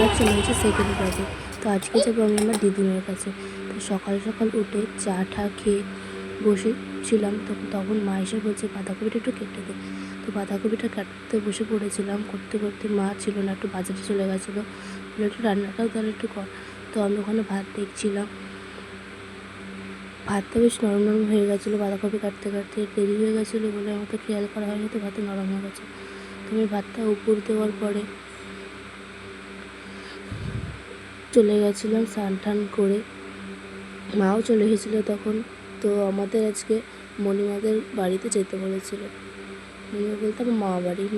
আবার চলে এসেছে সেকেন্ড কাজে। তো আজকে যাবো আমি আমার দিদিমের কাছে। তো সকাল সকাল উঠে চা টা খেয়ে বসেছিলাম, তখন মা এসে বলছে বাঁধাকপিটা একটু কেটে দে। তো বাঁধাকপিটা কাটতে বসে পড়েছিলাম, করতে করতে মা ছিল না, একটু বাজারে চলে গেছিলো, বলে একটু রান্নাটাও তাহলে একটু কর। তো আমি ওখানে ভাত দেখছিলাম, ভাতটা বেশ নরম নরম হয়ে গেছিলো, বাঁধাকপি কাটতে কাটতে দেরি হয়ে গেছিলো বলে আমার তো খেয়াল করা হয়নি, তো ভাতটা নরম হয়ে গেছে। তো আমি ভাতটা উপর দেওয়ার পরে চলে গেছিলাম স্নান টান করে, মাও চলে এসেছিলো তখন। তো আমাদের আজকে মণিমাদের বাড়িতে যেতে বলেছিল, মণিমা বলতে আমার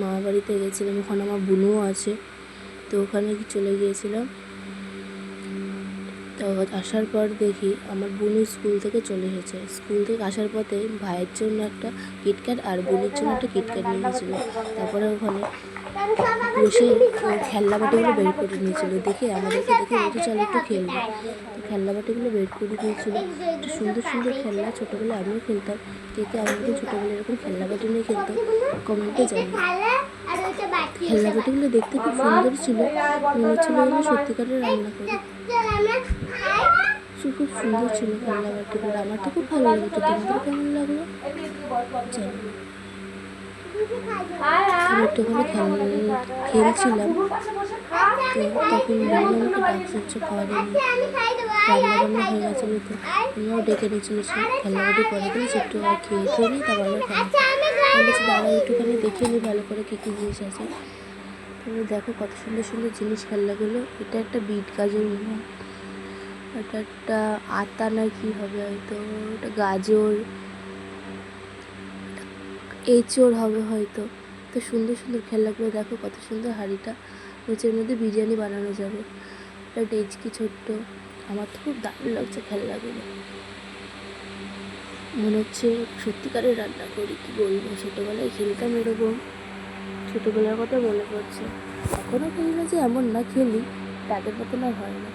মামা বাড়িতে গেছিলাম, ওখানে আমার বুনুও আছে, তো ওখানে চলে গিয়েছিলাম। তো আসার পর দেখি আমার বুনু স্কুল থেকে চলে এসেছে। স্কুল থেকে আসার পথে ভাইয়ের জন্য একটা কিটক্যাট আর বোনের জন্য একটা কিটক্যাট নিয়ে গেছিলো। তারপরে ওখানে বসে খেলনা বাটিগুলো বের করে নিয়েছিল, দেখে আমাদেরকে দেখে বলছে চল একটু খেলবো। তো খেলনা বাটিগুলো বের করে দিয়েছিলো, একটু সুন্দর সুন্দর খেলনা, ছোটোবেলায় আমিও খেলতাম। কে কে আমাদের ছোটোবেলায় এরকম খেলনা বাটি নিয়ে খেলতাম কমেন্টে জানি। খেলনা বাটিগুলো দেখতে খুব সুন্দর ছিল, মনে হচ্ছিল যেন সত্যিকারের রান্না করি। খুব সুন্দর ছিল খেলনা বাটিগুলো, আমার তো খুব ভালো লেগেছে। তোমাদের কেমন লাগলো জানি না। আমি একটু ওখানে খেলছিলাম, তো তখন বললাম আমাকে ডাকছে হচ্ছে খাওয়া দাওয়া রান্না বান্না হয়ে গেছিলো। তো আমিও ডেকে নিয়েছিল সে খেলনাবাটি পরে গেলে একটু আর খেয়ে খেয়ে নিই, তারপর আমরা খেলা বলছি দাদা একটুখানি দেখে নিই ভালো করে কী কী জিনিস আছে। তারপরে দেখো কত সুন্দর সুন্দর জিনিস খেলনাগুলো। এটা একটা বিট গাজর, এটা একটা আতা না কি হবে হয়তো, ওটা গাজর, এঁচড় হবে হয়তো। তো সুন্দর সুন্দর খেলনাগুলো দেখো, কত সুন্দর হাঁড়িটা, নিচের মধ্যে বিরিয়ানি বানানো যাবে। একটা ডেচকি ছোট্ট, আমার তো খুব দারুণ লাগছে খেলনাগুলো, মনে হচ্ছে সত্যিকারের রান্না করি। কী বলবো, ছোটোবেলায় খেলতাম এরকম, ছোটোবেলার কথা মনে পড়ছে। এখনও খেলি না যে এমন না, খেলি, আগের মতন আর হয় না।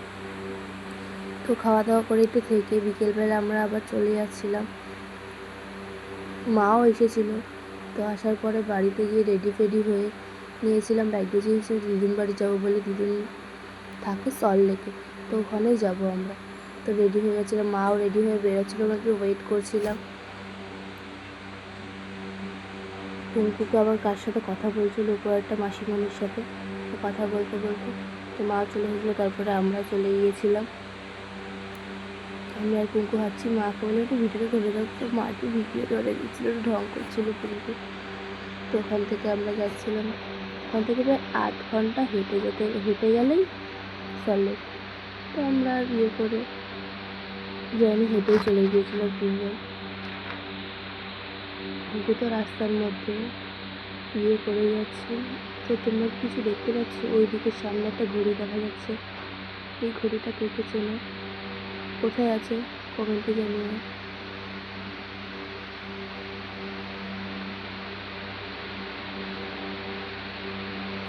তো খাওয়া দাওয়া করে একটু থেকে বিকেলবেলা আমরা আবার চলে যাচ্ছিলাম, মাও এসেছিলো। তো আসার পরে বাড়িতে গিয়ে রেডি ফেডি হয়ে নিয়েছিলাম ব্যাগ গুছিয়েছি, দিদির বাড়ি যাবো বলে, দিদিন থাকে সল্টলেকে, তো ওখানেই যাবো আমরা। তো রেডি হয়ে গেছিলাম, মাও রেডি হয়ে বেরোচ্ছিলো, আমরা একটু ওয়েট করছিলাম। কুঙ্কুকে আবার কার সাথে কথা বলছিল, উপর একটা মাসিমণির সাথে, তো কথা বলতে বলতে তো মা চলে এসেছিলো, তারপরে আমরা চলে গিয়েছিলাম। আমি আর কুঙ্কু হাঁটছি, মাকে বলে একটু ভিডিও ধরে দাও, তো মা একটু ভিডিও ধরে দিচ্ছিলো, একটু ঢং করছিলো কুঙ্কু। তো ওখান থেকে আমরা যাচ্ছিলাম, ওখান থেকে প্রায় 8 ঘন্টা হেঁটে গেলেই সল্টলেক। তো আমরা আর করে যাইনি, হেঁটেই চলে গিয়েছিলাম তিনজন। কুঙ্কু তো রাস্তার মধ্যে করে যাচ্ছে। তো তোমরা কিছু দেখতে পাচ্ছ, ওই দিকের সামনে একটা ঘড়ি দেখা যাচ্ছে, এই ঘড়িটা কে কে চেনো, কোথায় আছে কমেন্টে জানিও।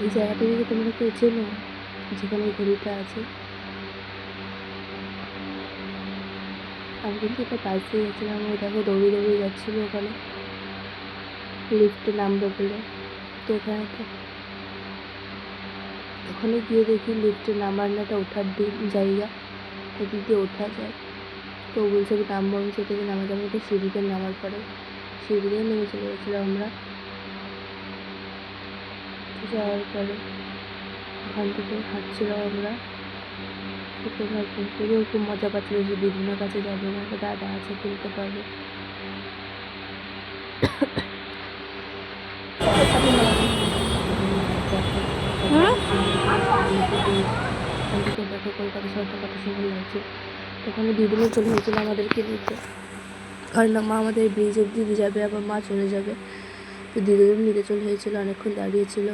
এই জায়গাটা যদি তোমরা কেউ চেনো যেখানে এই ঘড়িটা আছে। আমি কিন্তু এটা পাশ দিয়ে যাচ্ছিলাম, ওই দেখো দৌড়িয়ে যাচ্ছিলো ওখানে লিফটে নামবে বলে। তো ওখানে গিয়ে দেখি লিফটে নামার না, একটা ওঠার জায়গা, ওদিক দিয়ে ওঠা যায়। তো বলছে আমি নামবো, আমি সেটা থেকে নামা যাবে, ওটা সিঁড়িতে নামার পরে সিঁড়িতে নেমে চলে গেছিলাম আমরা। যাওয়ার পরে ওখান থেকে হাঁটছিলাম আমরা, খুবই খুব মজা পাচ্ছিল যে দিদিমার কাছে যাবে, আমার দাদা আছে খেলতে পারবে। দেখো কলকাতা শহরটা কত সুন্দর লাগছে। তখন দিদিমা চলে হয়েছিল আমাদেরকে নিতে, কারণ মা আমাদের ব্রিজ অব্দি যাবে, আবার মা চলে যাবে। তো দিদিদের নিতে চলে হয়েছিল, অনেকক্ষণ দাঁড়িয়েছিল।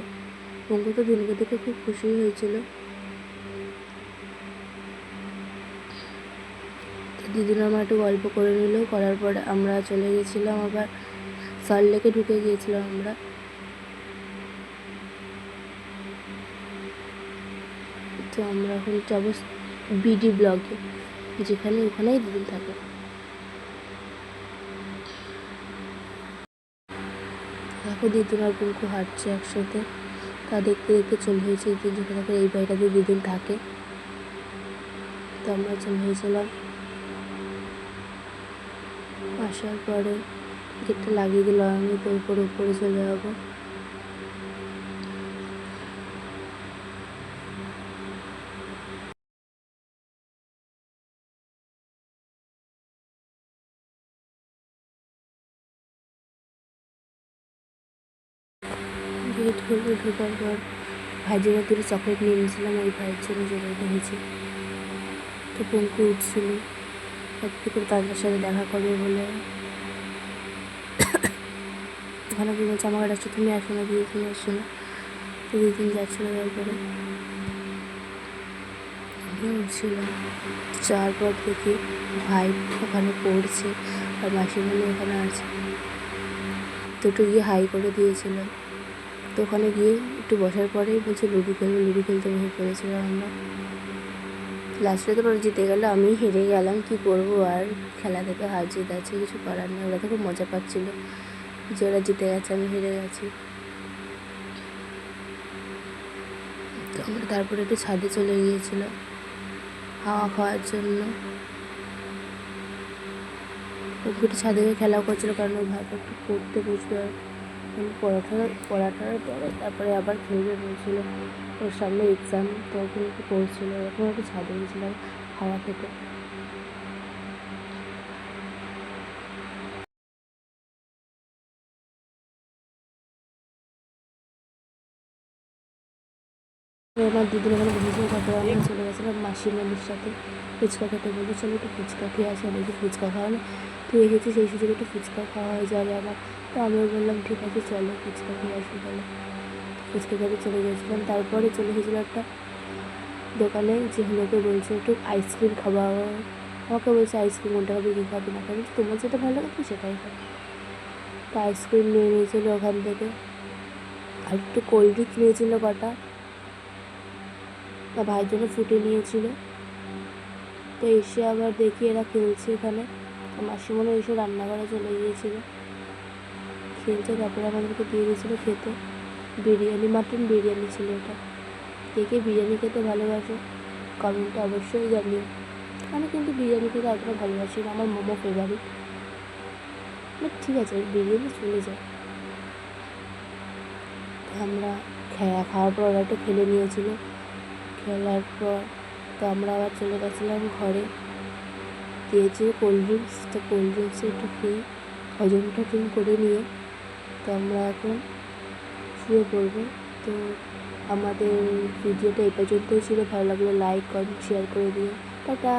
পঙ্কু তো দিদিকে দেখে খুব খুশি হয়েছিল। দিদিরা আমার একটু গল্প করে নিল, করার পর আমরা চলে গেছিলাম, আবার সল্টলেকে ঢুকে গিয়েছিলাম আমরা। তো আমরা এখন যাবো বিডি ব্লগে, যেখানে ওখানেই দিদি থাকে। দেখো দিদুন আর পুঙ্কু হাঁটছে একসাথে, তা দেখতে দেখতে চলে হয়েছে যেখানে এই বাড়িটাতে দুদিন থাকে। তো আমরা চলে হয়েছিলাম। আসার পরে গেটটা লাগিয়ে দিলাম, আমি তো উপরে চলে যাবো। গেট খুলে ঢোকার পর ভাইয়ের জন্য দুটো চকলেট নিয়ে নিয়েছিলাম, ওই ভাইয়ের জন্য চলে হয়েছে। তো পঙ্কু উঠছিল একটু করে তাদের সাথে দেখা করবে বলে। ওখানে কি বলছে আমাকে ডাকছে, তুমি আসো না দিদি, তুমি আসো না। তো দুদিন যাচ্ছিলো, তারপরে আমি উঠছিলাম। যাওয়ার পর দেখি ভাই ওখানে পড়ছে আর মাসিমণি ওখানে আছে। দুটো গিয়ে হাই করে দিয়েছিল। তো ওখানে গিয়ে একটু বসার পরেই বলছে লুডো খেলতে বসে পড়েছিলাম আমরা। লাস্টে তো ওরা জিতে গেল, আমি হেরে গেলাম, কি করব আর, খেলা থেকে হার জিত আছে, কিছু করার নেই। ওরা তো খুব মজা পাচ্ছিলো যে ওরা জিতে গেছে, আমি হেরে গেছি। তো আমরা তারপরে একটু ছাদে চলে গিয়েছিলাম হাওয়া খাওয়ার জন্য। একটু ছাদে খেলাও করছিলো, কারণ ওই ভাইটা একটু পড়তে বসবে, আর পড়াটার পরে তারপরে আবার খেলবে বলছিল। ওর সামনে এক্সাম, তো ওখানে একটু পড়ছিল, এখন একটু ছাদে গেছিলাম হাওয়া খেতে। আমার দিদির ওখানে বসেছিল, তারপরে আমরা চলে গেছিলাম মাসিমণির সাথে ফুচকা খেতে। বলতে চলো একটু ফুচকা খেয়ে আসে, অনেক ফুচকা খাওয়া না, তুই এসেছিস সেই সুযোগে একটু ফুচকা খাওয়া হয়ে যাবে আমার। তো আমিও বললাম ঠিক আছে চলো ফুচকা খেয়ে আসি বলে। ফুচকা খেতে চলে গেছিলাম। তারপরে চলে গেছিলো একটা দোকানে, যে লোকে বলছে একটু আইসক্রিম খাওয়া, আমাকে বলছে আইসক্রিম কোনটা খাবে কী খাবে না খাবে, তোমার যেটা ভালো লাগে তুমি সেটাই খাবে। তো আইসক্রিম নিয়ে নিয়েছিলো ওখান থেকে, আর একটু কোল্ড ড্রিঙ্কস নিয়েছিলো কটা, তা ভাইয়ের জন্য ফুটে নিয়েছিল। তো এসে আবার দেখি এরা খেলছে এখানে, মাসিমণি এসে রান্নাঘরে চলে গিয়েছিলো, খেলছে। তারপরে আমাদেরকে দিয়ে দিয়েছিলো খেতে বিরিয়ানি, মাটন বিরিয়ানি ছিল এটা। কে কে বিরিয়ানি খেতে ভালোবাসো কমেন্টে অবশ্যই জানিও। আমি কিন্তু বিরিয়ানি খেতে অতটা ভালোবাসি না, আমার মোমো ফেভারিট, বাট ঠিক আছে বিরিয়ানি চলে যায়। আমরা খাওয়ার পর ওরা একটু খেলে নিয়েছিল, খেলার পর তো আমরা আবার চলে গেছিলাম ঘরে। দিয়েছে কোল্ড ড্রিঙ্কস, তো কোল্ড ড্রিঙ্কসে একটু খেয়ে হজম টজম করে নিয়ে তো আমরা এখন শুয়ে পড়বো। তো আমাদের ভিডিওটা এই পর্যন্তই ছিল, ভালো লাগলে লাইক কমেন্ট শেয়ার করে দিও, টাটা।